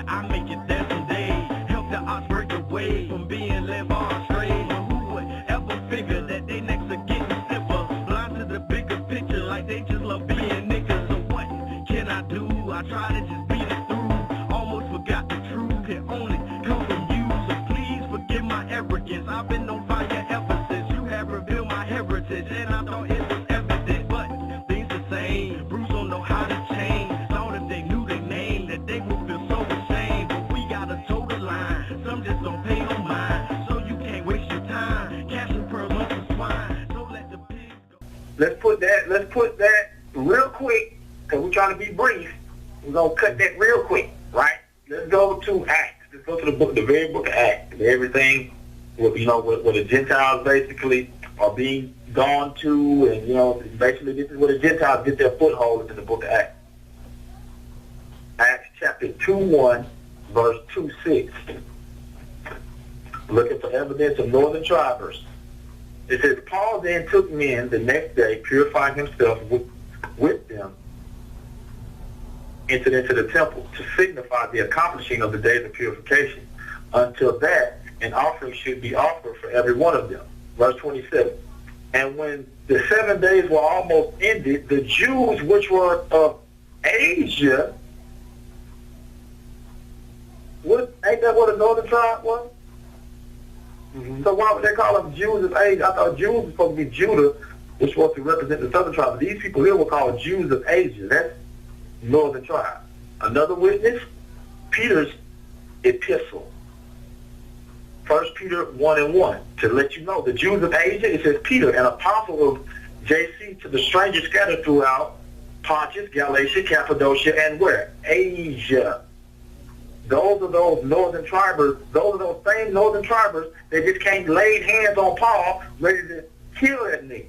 that I make it there someday. Help the odds break away from being led far astray. Who would ever figure that they next are getting stiffer? Blind to the bigger picture like they just love being niggas. So what can I do? I try to just beat it through. Almost forgot the truth can only come from you. So please forgive my arrogance. I've been on fire ever since you have revealed my heritage. And I thought it was evident, but things the same. Bruce don't know how to change. Thought if they knew their name that they would feel so ashamed. But we gotta toe the line. Some just don't pay no mind. So you can't waste your time. Cash and pearls on some swine. So let the pigs go. Let's put that real quick, because we're trying to be brief. We're going to cut that real quick, right? Let's go to Acts. Let's go to the book, the very book of Acts. Everything, where the Gentiles basically are being gone to, and, basically this is where the Gentiles get their foothold in the book of Acts. Acts chapter 2:1, verse 2:6. Looking for evidence of northern tribers. It says, Paul then took men the next day, purifying himself with them, entered into the temple to signify the accomplishing of the days of purification. Until that, an offering should be offered for every one of them. Verse 27. And when the 7 days were almost ended, the Jews which were of Asia, ain't that what a northern tribe was? Mm-hmm. So why would they call them Jews of Asia? I thought Jews were supposed to be Judah, which was to represent the southern tribe. But these people here were called Jews of Asia. That's northern tribe. Another witness, Peter's epistle. 1 Peter 1:1. To let you know, the Jews of Asia, it says Peter, an apostle of JC to the strangers scattered throughout Pontus, Galatia, Cappadocia, and where? Asia. Those are those northern tribers. Those are those same northern tribers that just came laid hands on Paul, ready to kill that nigga.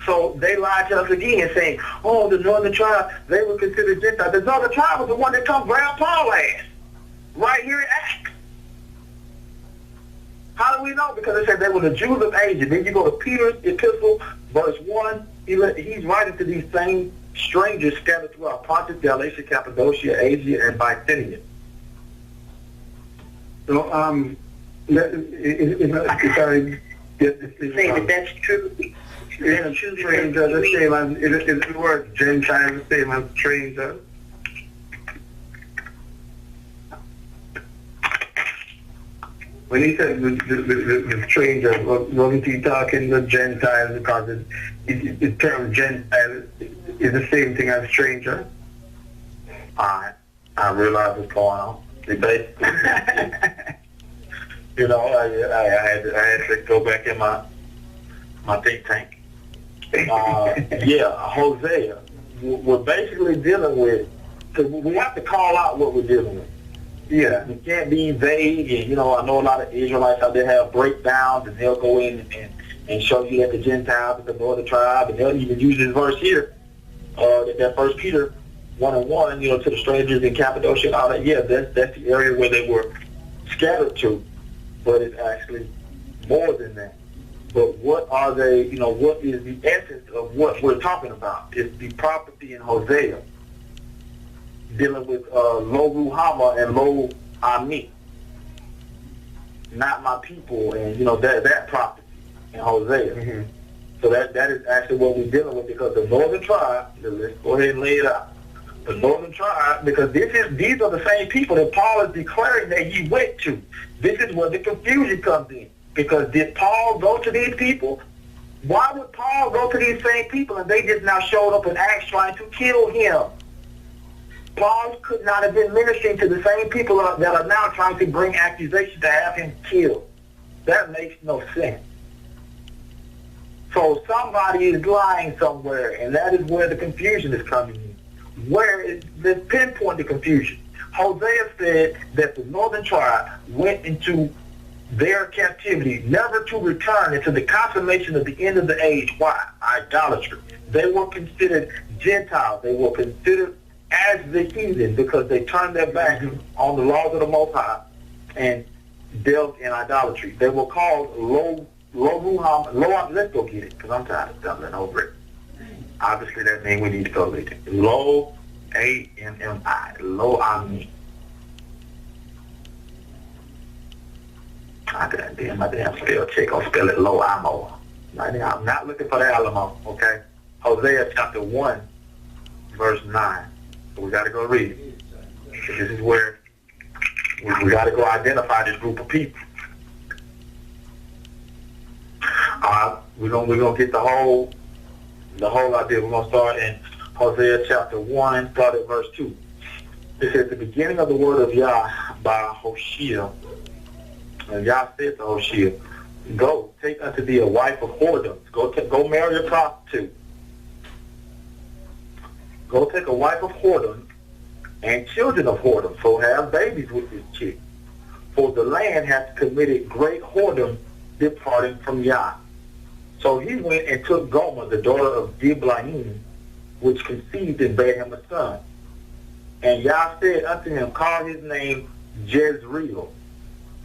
So they lied to us again, saying, oh, the northern tribe, they were considered Gentiles. The northern tribe was the one that come grab Paul's ass right here in Acts. How do we know? Because it said they were the Jews of Asia. Then you go to Peter's epistle, verse 1. He's writing to these same strangers scattered throughout Pontus, Galatia, Cappadocia, Asia, and Bithynia. So, if I get this thing Say that that's true. Stranger, the same as, is the word Gentile the same as stranger? When he said the stranger, wasn't he talking the Gentiles, because the term Gentile is the same thing as stranger? I realize what's going on. They basically, I had to go back in my think tank. Hosea. We're basically dealing with, because we have to call out what we're dealing with. Yeah, we can't be vague, and I know a lot of Israelites out there have breakdowns, and they'll go in and show you that the Gentiles is the northern tribe, and they'll even use this verse here, that 1 Peter 1:1, to the strangers in Cappadocia and all that. Yeah, that's the area where they were scattered to, but it's actually more than that. But what are they, what is the essence of what we're talking about? It's the prophecy in Hosea dealing with Lo Ruhama and Lo Ami, not my people, and that prophecy in Hosea. Mm-hmm. So that is actually what we're dealing with, because the northern tribe, let's go ahead and lay it out. The northern tribe, because these are the same people that Paul is declaring that he went to. This is where the confusion comes in. Because did Paul go to these people? Why would Paul go to these same people and they just now showed up in Acts trying to kill him? Paul could not have been ministering to the same people that are now trying to bring accusations to have him killed. That makes no sense. So somebody is lying somewhere, and that is where the confusion is coming in. Where is this pinpoint the confusion? Hosea said that the northern tribe went into their captivity, never to return until the consummation of the end of the age. Why? Idolatry. They were considered Gentiles. They were considered as the heathen because they turned their back on the laws of the Most High and dealt in idolatry. They were called let's go get it, because I'm tired of stumbling over it. Obviously, that means we need to go read it. Lo-A-M-M-I. Lo-Ami. And then my damn spell check gonna spell it low ammo. I'm not looking for the Alamo, okay? Hosea chapter 1, verse 9. So we gotta go read it. This is where we gotta go identify this group of people. We're gonna get the whole idea. We're gonna start in Hosea chapter 1, start at verse 2. It says, the beginning of the word of Yah by Hosea. And Yah said to Hosea, go, take unto thee a wife of whoredoms. Go marry a prostitute. Go take a wife of whoredoms and children of whoredoms. So have babies with this chick. For the land hath committed great whoredom, departing from Yah. So he went and took Gomer, the daughter of Diblaim, which conceived and bare him a son. And Yah said unto him, call his name Jezreel.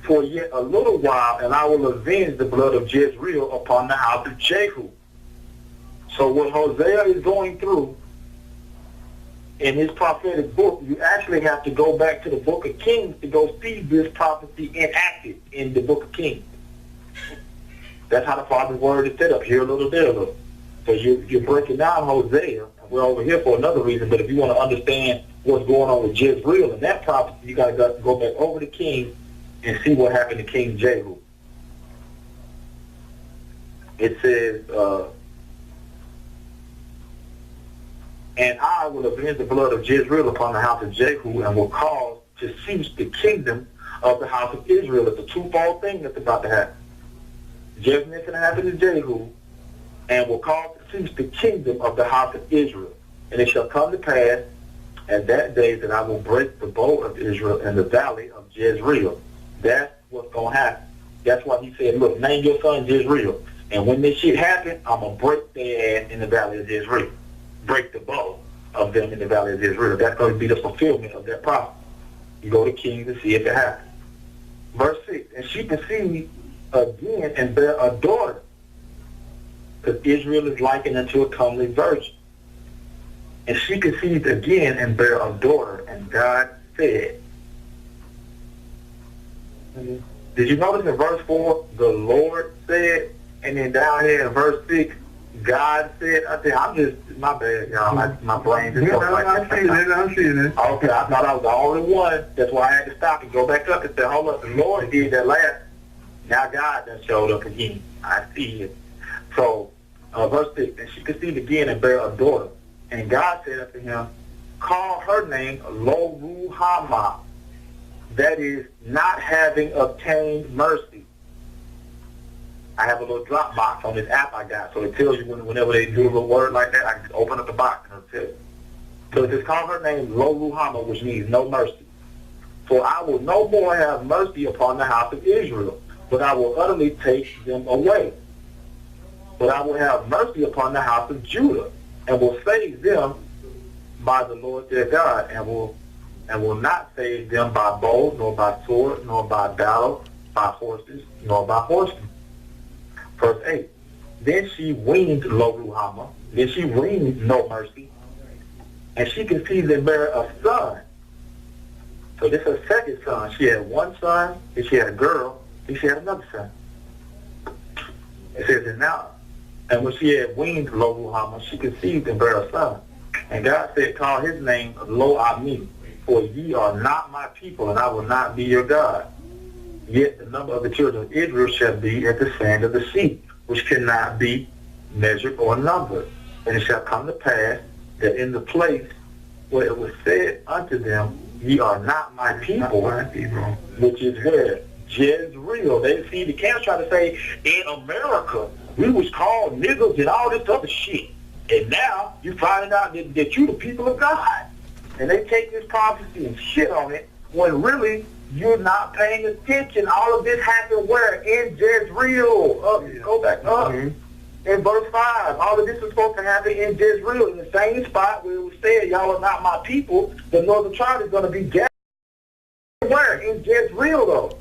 For yet a little while, and I will avenge the blood of Jezreel upon the house of Jehu. So what Hosea is going through in his prophetic book, you actually have to go back to the book of Kings to go see this prophecy enacted in the book of Kings. That's how the Father's word is set up, here a little, there a little. So you're breaking down Hosea, and we're over here for another reason, but if you want to understand what's going on with Jezreel and that prophecy, you got to go back over to Kings and see what happened to King Jehu. It says, and I will avenge the blood of Jezreel upon the house of Jehu and will cause to cease the kingdom of the house of Israel. It's a twofold thing that's about to happen. Judgment is going to happen to Jehu and will cause to cease the kingdom of the house of Israel. And it shall come to pass at that day that I will break the bow of Israel in the valley of Jezreel. That's what's going to happen. That's why he said, look, name your son Jezreel. And when this shit happens, I'm going to break their ass in the valley of Jezreel. Break the bow of them in the valley of Jezreel. That's going to be the fulfillment of that prophecy. You go to Kings and see if it happens. Verse 6, and she conceived again and bare a daughter. Because Israel is likened unto a comely virgin. And she conceived again and bare a daughter. And God said, did you notice in verse 4, the Lord said, and then down here in verse 6, God said, I'm just, my bad, y'all, my brain just goes like that. I'm seeing it. Okay, I thought I was the only one. That's why I had to stop and go back up and say, hold up, the Lord did that last. Now God done showed up again. I see it. So, verse 6, and she conceived again and bare a daughter. And God said unto him, call her name Lo Ruhamah, that is, not having obtained mercy. I have a little drop box on this app I got, so it tells you whenever they do a little word like that, I can just open up the box and it'll tell you. So it says, call her name Lo Ruhamah, which means no mercy. For I will no more have mercy upon the house of Israel, but I will utterly take them away. But I will have mercy upon the house of Judah, and will save them by the Lord their God, and will not save them by bow, nor by sword, nor by battle, by horses, nor by horsemen. Verse 8, then she weaned Lo Ruhamah, then she weaned no mercy, and she conceived and bare a son. So this is her second son. She had one son, then she had a girl, then she had another son. It says, and when she had weaned Lo Ruhamah, she conceived and bare a son. And God said, call his name Lo Ami, for ye are not my people, and I will not be your God. Yet the number of the children of Israel shall be as the sand of the sea, which cannot be measured or numbered. And it shall come to pass that in the place where it was said unto them, ye are not my people, which is where? Jezreel. They see the camps try to say, in America, we was called niggas and all this other shit. And now you finding out that you the people of God. And they take this prophecy and shit on it, when really you're not paying attention. All of this happened where? In Jezreel. Go back up. In verse 5, all of this was supposed to happen in Jezreel, in the same spot where it was said, y'all are not my people. The northern tribe is going to be gathered. Where? In Jezreel, though.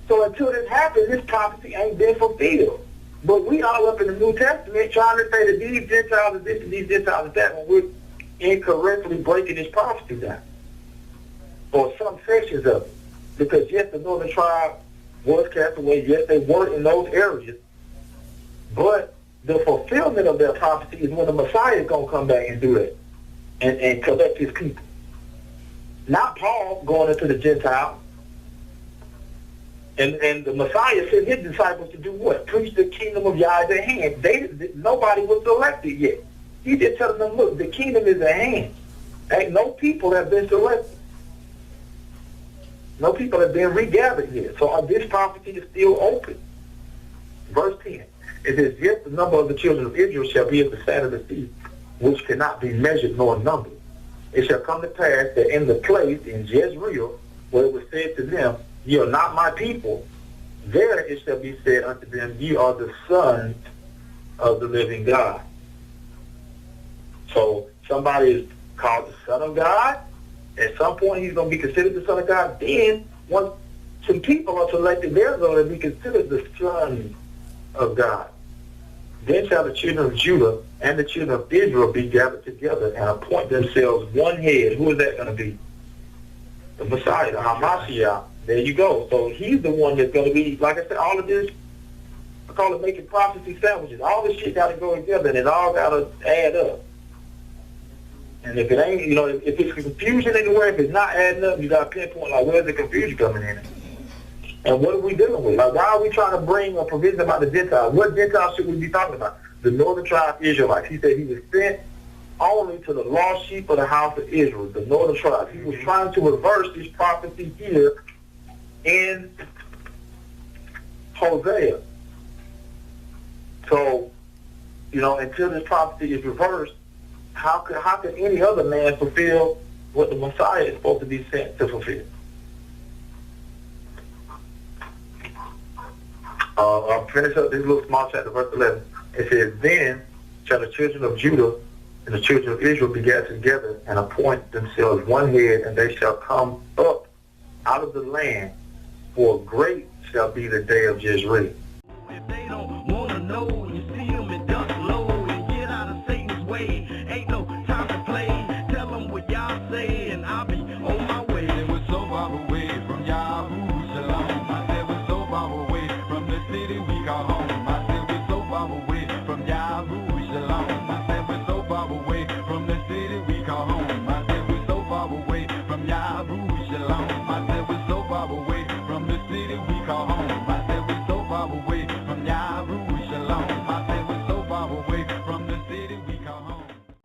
So until this happens, this prophecy ain't been fulfilled. But we all up in the New Testament trying to say that these Gentiles are this and these Gentiles are that, when we're incorrectly breaking this prophecy down. Or some sections of it. Because yes, the northern tribe was cast away. Yes, they were in those areas. But the fulfillment of their prophecy is when the Messiah is going to come back and do that and collect his people. Not Paul going into the Gentiles. And the Messiah sent his disciples to do what? Preach the kingdom of Yah is at hand. Nobody was selected yet. He just telling them, look, the kingdom is at hand. Ain't no people have been selected. No people have been regathered yet. So this prophecy is still open. Verse 10. It says, yet the number of the children of Israel shall be as the sand of the sea, which cannot be measured nor numbered. It shall come to pass that in the place in Jezreel, where it was said to them, ye are not my people, there it shall be said unto them, ye are the sons of the living God. So somebody is called the Son of God. At some point he's going to be considered the Son of God. Then once some people are selected, they're going to be considered the sons of God. Then shall the children of Judah and the children of Israel be gathered together and appoint themselves one head. Who is that going to be? The Messiah, the Hamashiach. There you go. So he's the one that's going to be, like I said, all of this, I call it making prophecy sandwiches. All this shit got to go together and it all got to add up. And if it ain't, if it's confusion anywhere, if it's not adding up, you got to pinpoint, like, where's the confusion coming in? And what are we dealing with? Like, why are we trying to bring a provision about the Gentiles? What Gentiles should we be talking about? The northern tribe Israelites. He said he was sent only to the lost sheep of the house of Israel, the northern tribe. He was trying to reverse this prophecy here in Hosea. So, until this prophecy is reversed, how could any other man fulfill what the Messiah is supposed to be sent to fulfill? I'll finish up this little small chapter, verse 11. It says, then shall the children of Judah and the children of Israel be gathered together and appoint themselves one head, and they shall come up out of the land, for great shall be the day of Jezreel. If they don't want to know, you see them and duck low and get out of Satan's way. Ain't no time to play. Tell them what y'all say and I'll be on my way. We're so far away from Yahoo Shalom. I said we're so far away from the city we call home. I said we're so far away from Yahoo Shalom. I said we're so far away from the city we call home. I said we're so far away from Yahoo Shalom. I said we're so far away from the city we call home. I said we're so far away from Yahoo